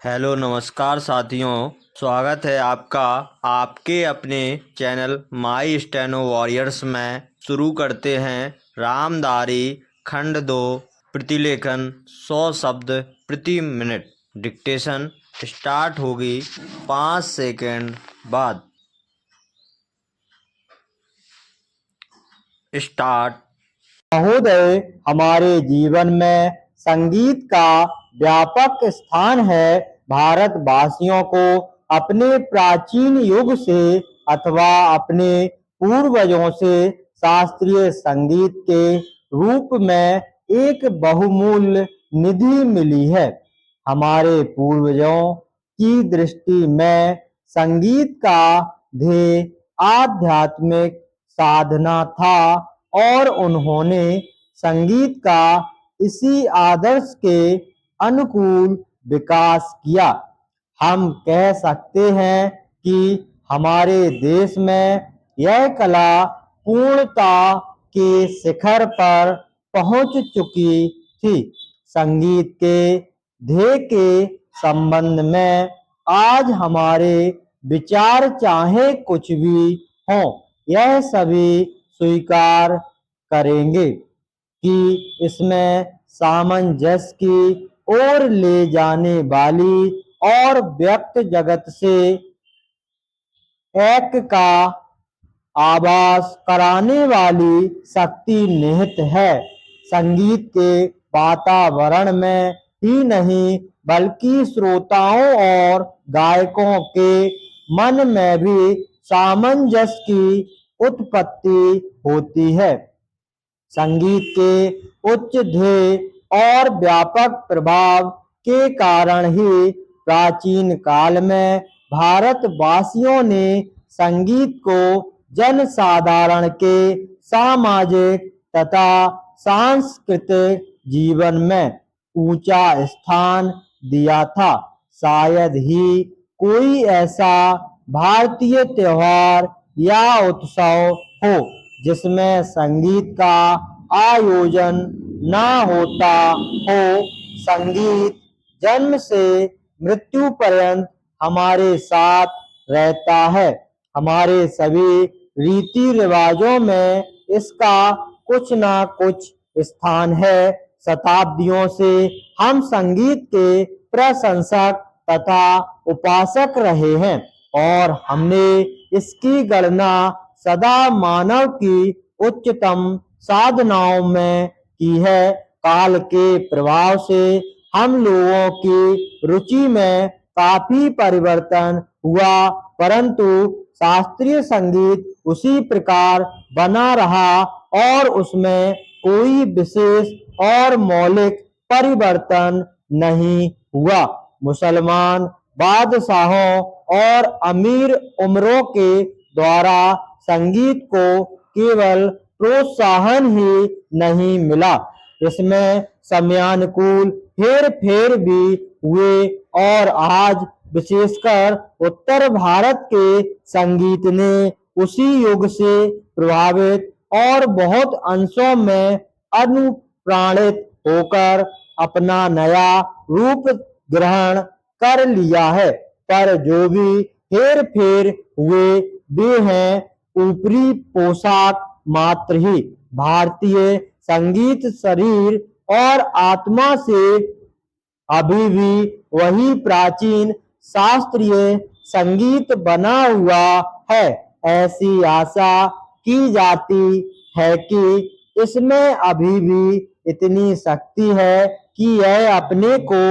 Hello नमस्कार साथियों। स्वागत है आपका आपके अपने चैनल माई स्टेनो वॉरियर्स में। शुरू करते हैं रामधारी खंड 2 प्रतिलेखन 100 शब्द प्रति मिनट। डिक्टेशन स्टार्ट होगी 5 सेकंड बाद। स्टार्ट। महोदय, हमारे जीवन में संगीत का व्यापक स्थान है। भारतवासियों को अपने प्राचीन युग से अथवा अपने पूर्वजों से शास्त्रीय संगीत के रूप में एक बहुमूल्य निधि मिली है। हमारे पूर्वजों की दृष्टि में संगीत का ध्येय आध्यात्मिक साधना था और उन्होंने संगीत का इसी आदर्श के अनुकूल विकास किया। हम कह सकते हैं कि हमारे देश में यह कला पूर्णता के शिखर पर पहुंच चुकी थी। संगीत के ध्येय के संबंध में आज हमारे विचार चाहे कुछ भी हों, यह सभी स्वीकार करेंगे कि इसमें सामंजस्य की ओर ले जाने वाली और व्यक्त जगत से ऐक्य का आभास कराने वाली शक्ति निहित है। संगीत के वातावरण में ही नहीं बल्कि श्रोताओं और गायकों के मन में भी सामंजस्य की उत्पत्ति होती है। संगीत के उच्च ध्येय और व्यापक प्रभाव के कारण ही प्राचीन काल में भारतवासियों ने संगीत को जनसाधारण के सामाजिक तथा सांस्कृतिक जीवन में ऊंचा स्थान दिया था। शायद ही कोई ऐसा भारतीय त्योहार या उत्सव हो जिसमें संगीत का आयोजन न होता हो। संगीत जन्म से मृत्यु पर्यंत हमारे साथ रहता है। हमारे सभी रीति रिवाजों में इसका कुछ ना कुछ स्थान है। शताब्दियों से हम संगीत के प्रशंसक तथा उपासक रहे हैं और हमने इसकी गणना सदा मानव की उच्चतम साधनाओं में की है। काल के प्रभाव से हम लोगों की रुचि में काफी परिवर्तन हुआ, परंतु शास्त्रीय संगीत उसी प्रकार बना रहा और उसमें कोई विशेष और मौलिक परिवर्तन नहीं हुआ। मुसलमान बादशाहों और अमीर उमरों के द्वारा संगीत को केवल प्रोत्साहन ही नहीं मिला, इसमें समयानुकूल हेर फेर भी हुए और आज विशेषकर उत्तर भारत के संगीत ने उसी युग से प्रभावित और बहुत अंशों में अनुप्राणित होकर अपना नया रूप ग्रहण कर लिया है। पर जो भी हेर फेर हुए वे हैं ऊपरी पोशाक मात्र ही। भारतीय संगीत शरीर और आत्मा से अभी भी वही प्राचीन शास्त्रीय संगीत बना हुआ है। ऐसी आशा की जाती है कि इसमें अभी भी इतनी शक्ति है कि यह अपने को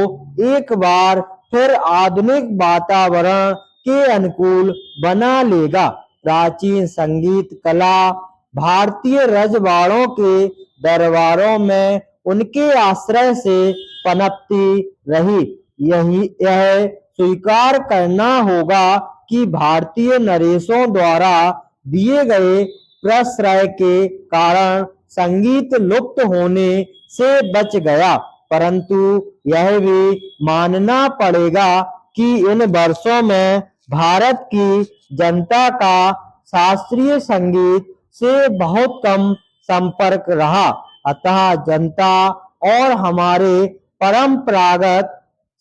एक बार फिर आधुनिक वातावरण के अनुकूल बना लेगा। प्राचीन संगीत कला भारतीय रजवाड़ों के दरबारों में उनके आश्रय से पनपती रही। यह स्वीकार करना होगा कि भारतीय नरेशों द्वारा दिए गए प्रश्रय के कारण संगीत लुप्त होने से बच गया, परंतु यह भी मानना पड़ेगा कि इन वर्षों में भारत की जनता का शास्त्रीय संगीत से बहुत कम संपर्क रहा। अतः जनता और हमारे परंपरागत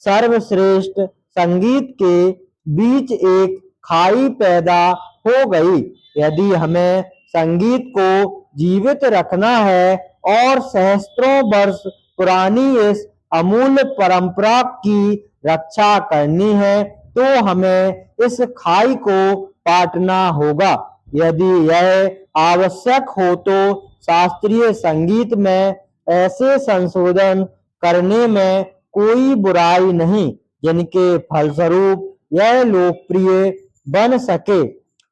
सर्वश्रेष्ठ संगीत के बीच एक खाई पैदा हो गई। यदि हमें संगीत को जीवित रखना है और सहस्त्रों वर्ष पुरानी इस अमूल्य परंपरा की रक्षा करनी है, तो हमें इस खाई को पाटना होगा। यदि यह आवश्यक हो तो शास्त्रीय संगीत में ऐसे संशोधन करने में कोई बुराई नहीं जिनके फलस्वरूप यह लोकप्रिय बन सके।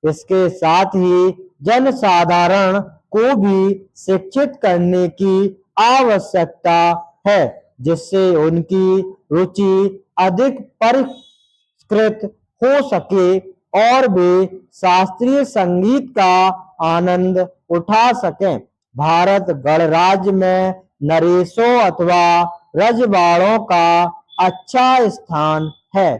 इसके साथ ही जनसाधारण को भी शिक्षित करने की आवश्यकता है, जिससे उनकी रुचि अधिक परिष्कृत हो सके और वे शास्त्रीय संगीत का आनंद उठा सकें। भारत गणराज्य में नरेशों अथवा रजवाड़ों का अच्छा स्थान है।